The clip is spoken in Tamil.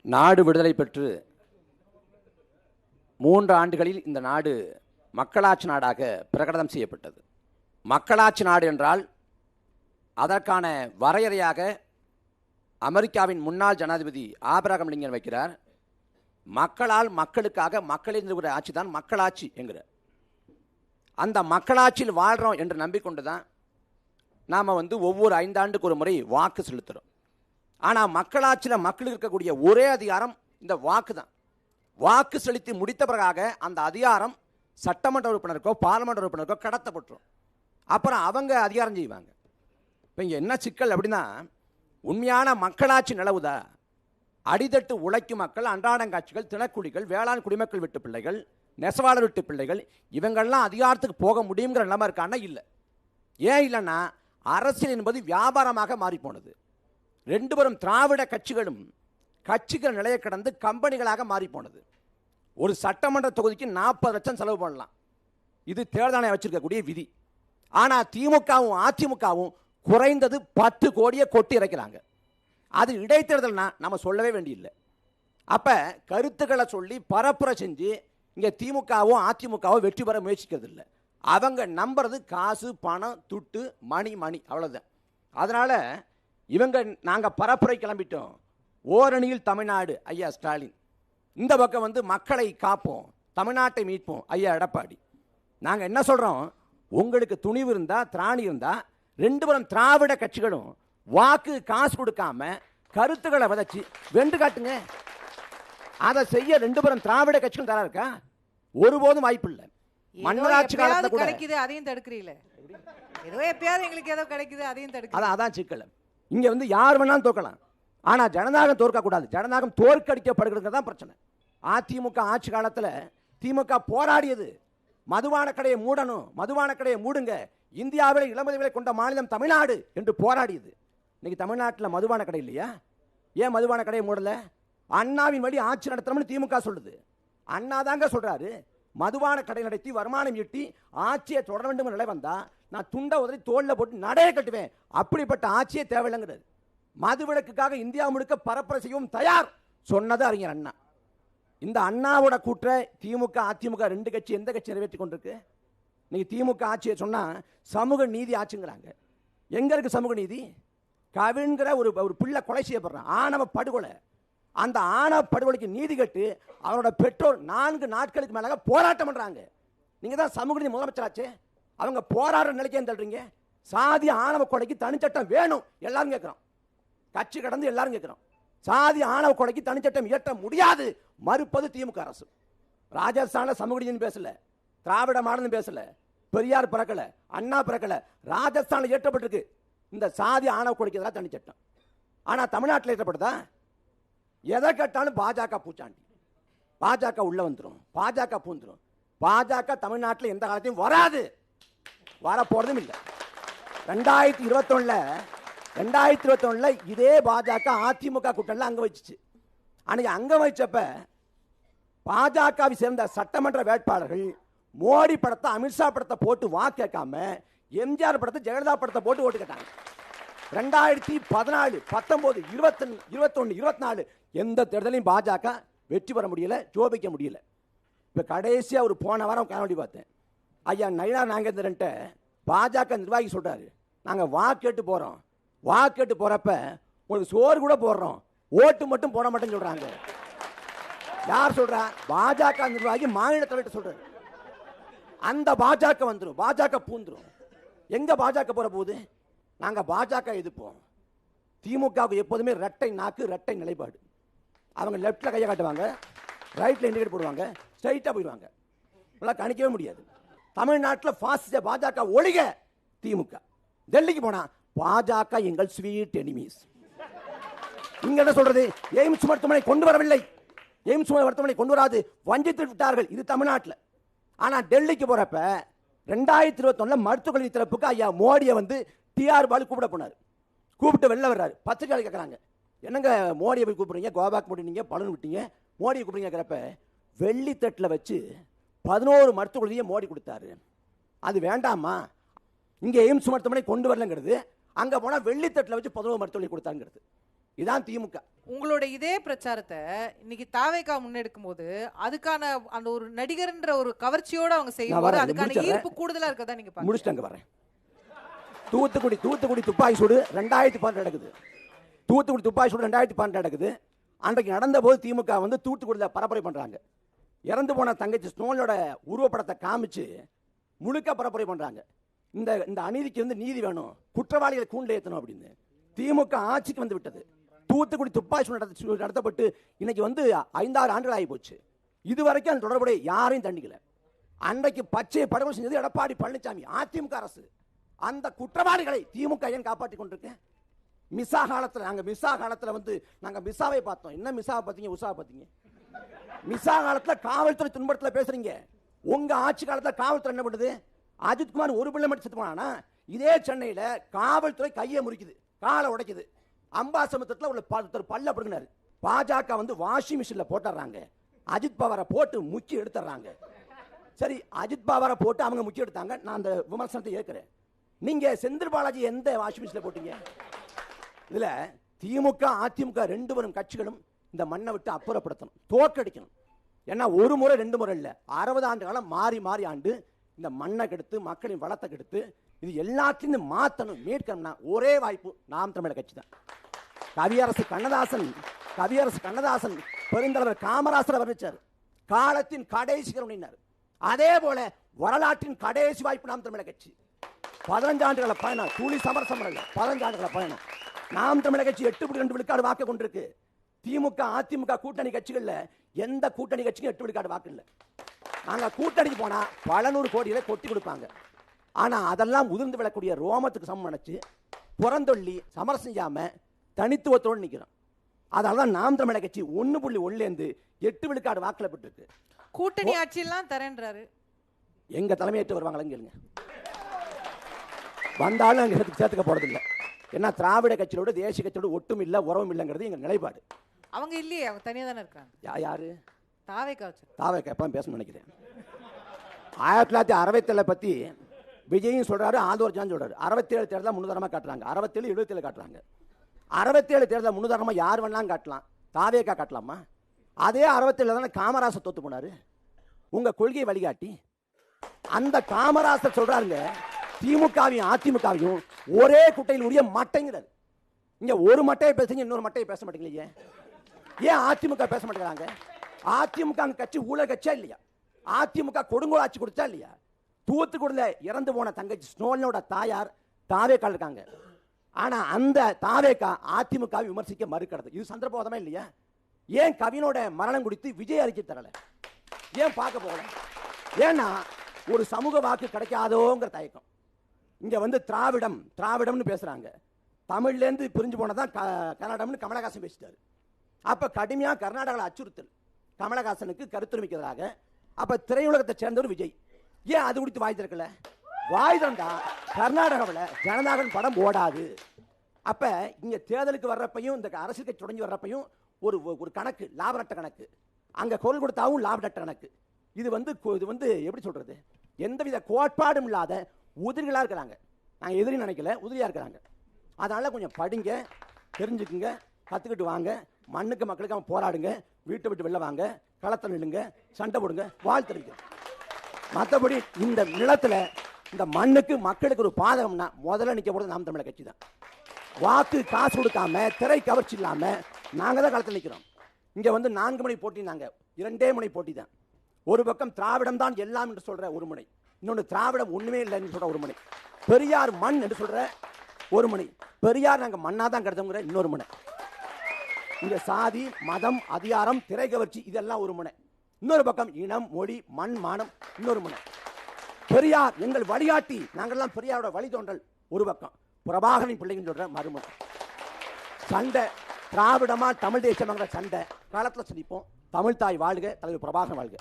நாடு விடுதலை பெற்று 3 ஆண்டுகளில் இந்த நாடு மக்களாட்சி நாடாக பிரகடனம் செய்யப்பட்டது. மக்களாட்சி நாடு என்றால் அதற்கான வரையறையாக அமெரிக்காவின் முன்னாள் ஜனாதிபதி ஆபிரகாம் லிங்கன் வைக்கிறார். மக்களால் மக்களுக்காக மக்களின் ஆட்சி தான் மக்களாட்சி என்கிறார். அந்த மக்களாட்சியில் வாழ்கிறோம் என்று நம்பிக்கொண்டு தான் நாம் ஒவ்வொரு 5 ஆண்டுக்கு ஒரு முறை வாக்கு செலுத்துகிறோம். ஆனால் மக்களாட்சியில் மக்களுக்கு இருக்கக்கூடிய ஒரே அதிகாரம் இந்த வாக்கு தான். வாக்கு செலுத்தி முடித்த பிறகாக அந்த அதிகாரம் சட்டமன்ற உறுப்பினருக்கோ பார்லிமெண்ட் உறுப்பினருக்கோ கடத்தப்பட்டுரும். அப்புறம் அவங்க அதிகாரம் செய்வாங்க. இப்போ இங்கே என்ன சிக்கல் அப்படின்னா, உண்மையான மக்களாட்சி நிலவுதா? அடித்தட்டு உழைக்கும் மக்கள், அன்றாடங்காட்சிகள், தினக்கூலிகள், வேளாண் குடிமக்கள் வீட்டு பிள்ளைகள், நெசவாளர் வீட்டு பிள்ளைகள் இவங்கள்லாம் அதிகாரத்துக்கு போக முடியுங்கிற நிலைமை இருக்கான்னா இல்லை. ஏன் இல்லைன்னா, அரசியல் என்பது வியாபாரமாக மாறிப்போனது. 2 பேரும் திராவிட கட்சிகளும் கட்சிகள் நிலையை கடந்து கம்பெனிகளாக மாறிப்போனது. ஒரு சட்டமன்ற தொகுதிக்கு 40 லட்சம் செலவு பண்ணலாம். இது தேர்தலை வச்சிருக்கக்கூடிய விதி. ஆனால் திமுகவும் அதிமுகவும் குறைந்தது 10 கோடியை கொட்டி இறைக்கிறாங்க. அது இடைத்தேர்தல்னா நம்ம சொல்லவே வேண்டியில்லை. அப்போ கருத்துக்களை சொல்லி பரப்புரை செஞ்சு இங்கே திமுகவும் அதிமுகவும் வெற்றி பெற முயற்சிக்கிறது இல்லை. அவங்க நம்புறது காசு, பணம், துட்டு, மணி அவ்வளோதான். அதனால் இவங்க நாங்கள் பரப்புரை கிளம்பிட்டோம். ஓரணியில் தமிழ்நாடு ஐயா ஸ்டாலின், இந்த பக்கம் மக்களை காப்போம், தமிழ்நாட்டை மீட்போம் ஐயா எடப்பாடி. நாங்கள் என்ன சொல்கிறோம், உங்களுக்கு துணிவு இருந்தால், திராணி இருந்தால் 2 பேரும் திராவிட கட்சிகளும் வாக்கு காசு கொடுக்காம கருத்துக்களை விதைச்சி வென்று காட்டுங்க. அதை செய்ய 2 பேரும் திராவிட கட்சிகள் தரா இருக்கா? ஒருபோதும் வாய்ப்பு இல்லை. மன்னராட்சி காலத்துல கூட கிடைக்குது, அதையும் தடுக்கிறீங்களே. ஏதோ எப்பயாவது எங்களுக்கு ஏதோ கிடைக்குது, அதையும் தடுக்க. அதான் சிக்கல். இங்க யார் வேணாலும் தோக்கலாம். ஆனா ஜனநாயகம் தோற்கக்கூடாது. ஜனநாயகம் தோற்கடிக்கப்படுகிறது தான் பிரச்சனை. அதிமுக ஆட்சி காலத்தில் திமுக போராடியது மதுபான கடையை மூடணும், மதுபான கடையை மூடுங்க, இந்தியாவில் இளமதி விலை கொண்ட மாநிலம் தமிழ்நாடு என்று போராடியது. இன்னைக்கு தமிழ்நாட்டில் மதுபான கடை இல்லையா? ஏன் மதுபான கடையை மூடல? அண்ணாவின் வழி ஆட்சி நடத்தணும்னு திமுக சொல்லுது. அண்ணா தாங்க சொல்றாரு, மதுபான கடை நடத்தி வருமானம் ஈட்டி ஆட்சியை தொடர வேண்டும் நிலை வந்தா நான் துண்டை உதறி தோல்ல போட்டு நடையை கட்டுவேன். அப்படிப்பட்ட ஆட்சியே தேவையில்லைங்கிறது. மதுவிலக்குக்காக இந்தியா முழுக்க பரப்புரை செய்யவும் தயார் சொன்னது அறிஞர் அண்ணா. இந்த அண்ணாவோட கூற்ற திமுக அதிமுக 2 கட்சி எந்த கட்சி நிறைவேற்றி கொண்டிருக்கு? இன்னைக்கு திமுக ஆட்சியை சொன்னா சமூக நீதி ஆட்சிங்கிறாங்க. எங்க இருக்கு சமூக நீதி? கவின்கிற ஒரு பிள்ளை கொலை செய்யப்படுறான், ஆணவ படுகொலை. அந்த ஆணவ படுகொலைக்கு நீதி கட்டு அவரோட பெற்றோர் 4 நாட்களுக்கு மேலாக போராட்டம் பண்றாங்க. நீங்க தான் சமூக நீதி முதலமைச்சராச்சே, அவங்க போராடுற நிலைக்கு தள்ளுறீங்க. சாதி ஆணவ கொலைக்கு தனிச்சட்டம் வேணும் எல்லாரும் கேட்கிறோம். கட்சி கடந்து எல்லாரும் கேட்கிறோம். சாதி ஆணவ கொலைக்கு தனிச்சட்டம் இயற்ற முடியாது மறுப்பது திமுக அரசு. ராஜஸ்தான்ல சமூக நீதி பேசல, திராவிட மாடல் பேசல, பெரியார் பிறக்கல, அண்ணா பிறக்கல. ராஜஸ்தான்ல இயற்றப்பட்டிருக்கு இந்த சாதி ஆணவ கொலைக்கு எதிராக தனிச்சட்டம். ஆனா தமிழ்நாட்டில் இயற்றப்படுதா? எதை கேட்டாலும் பாஜக பூச்சாண்டி, பாஜக உள்ள வந்துடும், பாஜக பூந்துடும். பாஜக தமிழ்நாட்டில் எந்த காலத்தையும் வராது, வரப்போறதும் இல்லை. 2021 இதே பாஜக அதிமுக கூட்டணியில் அங்க வச்சிச்சு. அன்னைக்கு அங்க வச்சப்ப பாஜகவை சேர்ந்த சட்டமன்ற வேட்பாளர்கள் மோடி படத்தை, அமித்ஷா படத்தை போட்டு வாக்கு கேட்காம எம்ஜிஆர் படத்தை, ஜெயலலிதா படத்தை போட்டு ஓட்டு கேட்டாங்க. 2014, 19, 21, 24 எந்த தேர்தலையும் பாஜக வெற்றி பெற முடியல, ஜோபிக்க முடியல. இப்ப கடைசியா ஒரு போன வாரம் காணொலி பார்த்தேன். ஐயா நயினார் நாகேந்திரன்ட்ட பாஜக நிர்வாகி சொல்றாரு, நாங்க வாக்கெட்டு போறோம், வாக்கெட்டு போறப்ப உங்களுக்கு சோறு கூட போடுறோம், ஓட்டு மட்டும் போட மாட்டேன்னு சொல்றாங்க. யார் சொல்றா? பாஜக நிர்வாகி மாநில தலைவர் சொல்றாரு. அந்த பாஜக வந்துடும், பாஜக பூந்துரும். எங்க பாஜக போற போகுது? நாங்க பாஜக எதிர்ப்போம். திமுகவுக்கு எப்போதுமே ரெட்டை நாக்கு, ரெட்டை நிலைப்பாடு. அவங்க லெப்ட்ல கையை காட்டுவாங்க, ரைட்ல இண்டிகேட் போடுவாங்க, ஸ்ட்ரைட்டா போயிடுவாங்க. கணிக்கவே முடியாது. தமிழ்நாட்டில் பாசிச பாஜக ஒழிக திமுக. டெல்லிக்கு போனா பாஜக எங்கள் ஸ்வீட் எனிமீஸ். இங்க என்ன சொல்றது? எய்ம்ஸ் மருத்துவமனை கொண்டு வரவில்லை, எய்ம்ஸ் மருத்துவமனை கொண்டு வராது, வஞ்சித்து விட்டார்கள். இது தமிழ்நாட்டில். ஆனா டெல்லிக்கு போறப்ப 2021 மருத்துவ கல்வி திறப்புக்கு ஐயா மோடியை டிஆர் பாலு கூப்பிட போனார். கூப்பிட்டு வெளில வர்றாரு. பத்திரிகையாளர் கேட்கறாங்க, என்னங்க மோடியை போய் கூப்பிடுறீங்க, கோபாக் மோடி நீங்க பலன் விட்டீங்க, மோடியை கூப்பிடுறீங்கிறப்ப வெள்ளித்தட்டில் வச்சு 11 மருத்துவ கல்வியை மோடி கொடுத்தாரு. அது வேண்டாமா? இங்க எய்ம்ஸ் மருத்துவமனை கொண்டு வரலங்கிறது, அங்க போனா வெள்ளித்தட்டில் வச்சு 11 மருத்துவ கல்வி கொடுத்தாங்கிறது. இதான் திமுக. உங்களோட இதே பிரச்சாரத்தை இன்னைக்கு தாவேகா முன்னெடுக்கும் போது அதுக்கான அந்த ஒரு நடிகர்ன்ற ஒரு கவர்ச்சியோட அவங்க செய்யும்போது அதுக்கான ஈர்ப்பு கூடுதலா இருக்கதா நீங்க பாருங்க. முடிச்சிட்டாங்க வரேன். தூத்துக்குடி துப்பாக்கி சூடு 2012 நடக்குது. தூத்துக்குடி துப்பாக்கி சூடு 2012 நடக்குது. அன்றைக்கு நடந்த போது திமுக வந்து தூத்துக்குடியில் பரப்புரை பண்றாங்க. இறந்து போன தங்கச்சி ஸ்னோலோட உருவப்படத்தை காமிச்சு முழுக்க பரப்புரை பண்றாங்க. இந்த அநீதிக்கு வந்து நீதி வேணும், குற்றவாளிகளை கூண்டில் ஏற்றணும் அப்படின்னு. திமுக ஆட்சிக்கு வந்து விட்டது. தூத்துக்குடி துப்பாக்கி சூடு நடத்தப்பட்டு இன்னைக்கு வந்து 5-6 ஆண்டுகள் ஆகி போச்சு. இதுவரைக்கும் அந்த தொடர்புடைய யாரையும் தண்டிக்கல. அன்றைக்கு பச்சை படுகொலை செஞ்சது எடப்பாடி பழனிசாமி, அதிமுக அரசு. அந்த குற்றவாளிகளை திமுக ஏன் காப்பாற்றிக் கொண்டிருக்கேன்? மிசா காலத்தில் வந்து நாங்கள் மிசாவை பார்த்தோம். என்ன மிசாவை பார்த்தீங்க, உஷாவை பார்த்தீங்க? மிசா காலத்தில் காவல்துறை துன்பத்தில் பேசுறீங்க. உங்க ஆட்சி காலத்தில் காவல்துறை என்ன பண்ணுது? அஜித்குமார் ஒரு பிள்ளை மட்டும் செத்து போனானா? இதே சென்னையில் காவல்துறை கையை முறிக்குது, காலை உடைக்குது. அம்பாசமுத்திரத்தில் உள்ள பல்ல பிடுங்கினாரு. பாஜக வந்து வாஷிங் மிஷின்ல போட்டுறாங்க, அஜித் பவாரை போட்டு முக்கி எடுத்துறாங்க. சரி, அஜித் பவாரை போட்டு அவங்க முக்கி எடுத்தாங்க, நான் அந்த விமர்சனத்தை ஏற்கிறேன். நீங்க செந்தில் பாலாஜி எந்த வாஷிங் மிஷின்ல போட்டீங்க? இதுல திமுக அதிமுக 2 பேரும் கட்சிகளும் இந்த மண்ணை விட்டு அப்புறப்படுத்தணும், தோற்கடிக்கணும். ஏன்னா ஒரு முறை 2 முறை இல்ல, 60 ஆண்டு காலம் மாறி ஆண்டு இந்த மண்ணை கெடுத்து மக்களின் வளத்தை கெடுத்து இது எல்லாத்தையும் மாற்றணும், மீட்கணும்னா ஒரே வாய்ப்பு நாம் தமிழர் கட்சி தான். கவியரசு கண்ணதாசன் பெருந்தலைவர் காமராசர் வர்ணிச்சார், காலத்தின் கடைசி கருணையினார். அதே போல வரலாற்றின் கடைசி வாய்ப்பு நாம் தமிழர் கட்சி. 15 ஆண்டுகள பயணம், துளி சமரசம் இல்லை, 15 ஆண்டுகள பயணம். நாம் தமிழர் கட்சி 8.2 விழுக்காடு வாக்கு கொண்டிருக்கு. திமுக அதிமுக கூட்டணி கட்சிகள்ல எந்த கூட்டணி கட்சிக்கும் 8 விழுக்காடு வாக்கு இல்லை. நாங்க கூட்டணிக்கு போனா பல 100 கோடியில கொட்டி கொடுப்பாங்க. ஆனா அதெல்லாம் உதிர்ந்து விடக்கூடிய ரோமத்துக்கு சமம் நினைச்சு புறந்தொல்லி சமரசம் செய்யாம தனித்துவத்தோடு நிக்கிறோம். அதனாலதான் நாம் தமிழர் கட்சி 1.1 8 விழுக்காடு வாக்குல பெற்றிருக்கு. கூட்டணி ஆட்சியெல்லாம் தரேன்றாரு. எங்க தலைமையேற்று வருவாங்களா கேளுங்க. வந்தாலும் அங்க சேர்த்துக்க போறதில்லை. ஏன்னா திராவிட கட்சியோட தேசிய கட்சியோட ஒட்டும் இல்லை, உறவும் இல்லைங்கிறது எங்க நிலைப்பாடு. அவங்க இல்லையே, அவங்க தனியா தானே இருக்காங்க. யாரு? தாவேகா எப்ப பேசணும்னு நினைக்கிறேன். 1967 பத்தி விஜயும் சொல்றாரு, ஆதோர் ஜான் சொல்றாரு. 67 தேர்தல் முன்னுதாரணமா காட்டுறாங்க, 67 77 காட்டுறாங்க. 67 தேர்தல் முன்னுதாரணமா யார் வேணாலும் காட்டலாம், தாவேகா காட்டலாமா? அதே 67 தானே காமராசர் தோத்து போனாரு, உங்க கொள்கை வழிகாட்டி. அந்த காமராசர் சொல்றாருங்க, திமுகவையும் அதிமுகவையும் ஒரே குட்டையில் உரிய மட்டைங்கிறார். இங்க ஒரு மட்டையை பேசுங்க, இன்னொரு மட்டையை பேச மாட்டேங்களே. ஏன் அதிமுக பேச மாட்டேங்கிறாங்க? அதிமுக கட்சி ஊழல் கட்சியா இல்லையா? அதிமுக கொடுங்கோல் ஆட்சி கொடுத்தா இல்லையா? தூத்துக்குடியில இறந்து போன தங்கச்சி ஸ்னோலோட தாயார் தாவேக்கா இருக்காங்க. ஆனா அந்த தாவேக்கா அதிமுக விமர்சிக்க மறுக்கிறது. இது சந்தர்ப்பவாதமா இல்லையா? ஏன் கவினோட மரணம் குறித்து விஜய் அறிக்கை தரல? ஏன் பார்க்க போகல? ஏன்னா ஒரு சமூக வாக்கு கிடைக்காதோங்கிற தயக்கம். இங்க வந்து திராவிடம்னு பேசுறாங்க. தமிழ்ல இருந்து பிரிஞ்சு போனதான் கன்னடம்னு கமலஹாசன் பேசிட்டாரு. அப்ப கடுமையா கர்நாடகாவில் அச்சுறுத்தல் கமலஹாசனுக்கு கருத்துரிமைக்கிறதாக. அப்ப திரையுலகத்தை சேர்ந்தவர் விஜய். ஏன் அது குறித்து வாய் திறக்கல? வாய் திறந்தா கர்நாடகாவில் ஜனநாயகன் படம் ஓடாது. அப்ப இங்க தேர்தலுக்கு வர்றப்பையும் இந்த அரசியல் கட்சி தொடங்கி வர்றப்பையும் ஒரு கணக்கு, லாப நட்ட கணக்கு. அங்க குரல் கொடுத்தாவும் லாப நட்ட கணக்கு. இது வந்து எப்படி சொல்றது, எந்தவித கோட்பாடும் இல்லாத உதிரிகளா இருக்கிறாங்க. நாங்க எதிரி நினைக்கல, உதிரியா இருக்கிறாங்க. அதனால கொஞ்சம் படிங்க, தெரிஞ்சுக்குங்க, கத்துக்கிட்டு வாங்க, மண்ணுக்கு மக்களுக்கு போராடுங்க, வீட்டை விட்டு வெளில வாங்க, களத்தில் நில்லுங்க, சண்டை போடுங்க, வாழ்த்துறீங்க. மற்றபடி இந்த நிலத்துல இந்த மண்ணுக்கு மக்களுக்கு ஒரு பாதகம்னா முதல்ல நிக்க போறது நாம் தமிழர் கட்சி தான். வாக்கு காசு கொடுக்காம, திரை கவர்ச்சி இல்லாம நாங்க தான் களத்தில் நிற்கிறோம். இங்க வந்து 4 முனை போட்டினாங்க, 2 முனை போட்டி தான். ஒரு பக்கம் திராவிடம் தான் எல்லாம் என்று சொல்ற ஒரு முனை, இன்னொன்று திராவிடம் ஒண்ணுமே இல்லை என்று சொல்ற ஒரு முனை, பெரியார் மண் என்று சொல்ற ஒரு முனை, பெரியார் நாங்க மண்ணா தான் கருதுங்கிற இன்னொரு முனை. இங்க சாதி, மதம், அதிகாரம், திரை கவர்ச்சி இதெல்லாம் ஒரு முனை. இன்னொரு பக்கம் இனம், மொழி, மண், மானம் இன்னொரு முனை. பெரியார் எங்கள் வழிகாட்டி, நாங்கள்லாம் பெரியாரோட வழி தோன்றல் ஒரு பக்கம், பிரபாகரன் பிள்ளைங்க சொல்ற மறுமுனை. சண்டை திராவிடமா தமிழ் தேசமாங்கிற சண்டை காலத்தில் சந்திப்போம். தமிழ் தாய் வாழ்க, தலைவர் பிரபாகரன் வாழ்க.